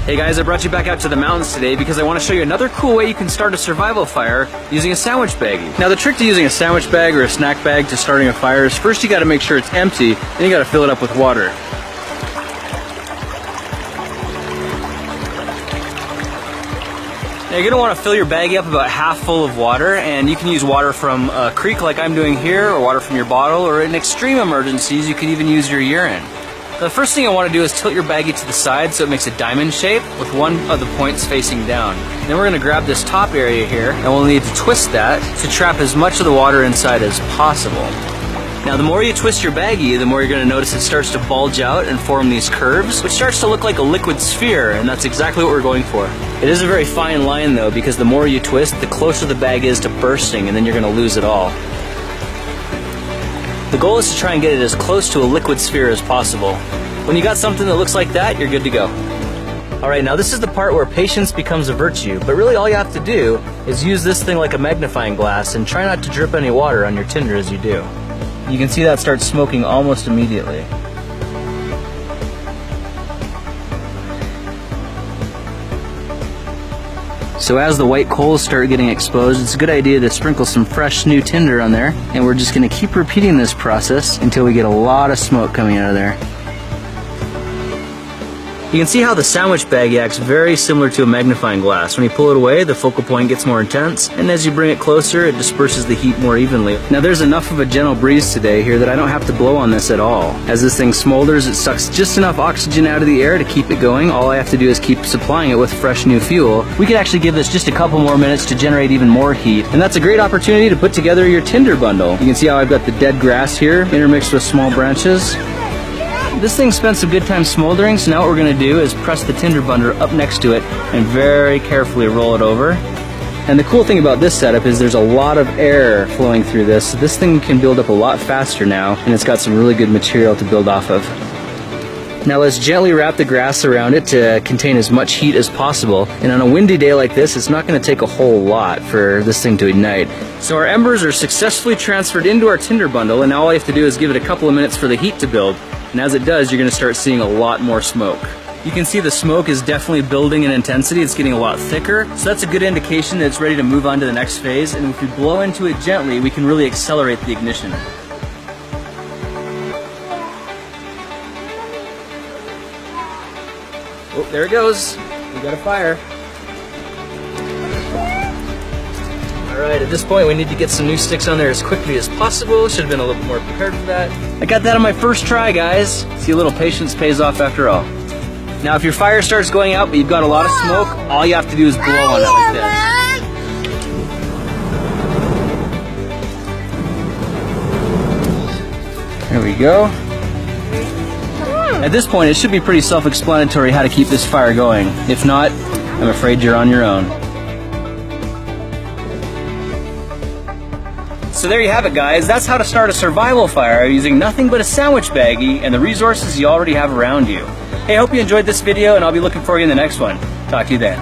Hey guys, I brought you back out to the mountains today because I want to show you another cool way you can start a survival fire using a sandwich baggie. Now the trick to using a sandwich bag or a snack bag to starting a fire is first you got to make sure it's empty, then you got to fill it up with water. Now you're going to want to fill your baggie up about half full of water, and you can use water from a creek like I'm doing here, or water from your bottle, or in extreme emergencies you can even use your urine. The first thing I want to do is tilt your baggie to the side so it makes a diamond shape with one of the points facing down. Then we're going to grab this top area here and we'll need to twist that to trap as much of the water inside as possible. Now the more you twist your baggie, the more you're going to notice it starts to bulge out and form these curves, which starts to look like a liquid sphere, and that's exactly what we're going for. It is a very fine line though, because the more you twist, the closer the bag is to bursting, and then you're going to lose it all. The goal is to try and get it as close to a liquid sphere as possible. When you got something that looks like that, you're good to go. Alright, now this is the part where patience becomes a virtue, but really all you have to do is use this thing like a magnifying glass and try not to drip any water on your tinder as you do. You can see that starts smoking almost immediately. So as the white coals start getting exposed, it's a good idea to sprinkle some fresh new tinder on there, and we're just going to keep repeating this process until we get a lot of smoke coming out of there. You can see how the sandwich baggie acts very similar to a magnifying glass. When you pull it away, the focal point gets more intense, and as you bring it closer, it disperses the heat more evenly. Now there's enough of a gentle breeze today here that I don't have to blow on this at all. As this thing smolders, it sucks just enough oxygen out of the air to keep it going. All I have to do is keep supplying it with fresh new fuel. We could actually give this just a couple more minutes to generate even more heat, and that's a great opportunity to put together your tinder bundle. You can see how I've got the dead grass here, intermixed with small branches. This thing spent some good time smoldering, so now what we're going to do is press the tinder bundle up next to it and very carefully roll it over. And the cool thing about this setup is there's a lot of air flowing through this, so this thing can build up a lot faster now, and it's got some really good material to build off of. Now let's gently wrap the grass around it to contain as much heat as possible, and on a windy day like this, it's not going to take a whole lot for this thing to ignite. So our embers are successfully transferred into our tinder bundle, and now all you have to do is give it a couple of minutes for the heat to build. And as it does, you're going to start seeing a lot more smoke. You can see the smoke is definitely building in intensity. It's getting a lot thicker. So that's a good indication that it's ready to move on to the next phase. And if we blow into it gently, we can really accelerate the ignition. Oh, there it goes. We got a fire. Alright, at this point we need to get some new sticks on there as quickly as possible. Should have been a little bit more prepared for that. I got that on my first try, guys. See, a little patience pays off after all. Now if your fire starts going out but you've got a lot of smoke, all you have to do is blow on it like this. There we go. At this point it should be pretty self-explanatory how to keep this fire going. If not, I'm afraid you're on your own. So there you have it, guys. That's how to start a survival fire using nothing but a sandwich baggie and the resources you already have around you. Hey, I hope you enjoyed this video, and I'll be looking for you in the next one. Talk to you then.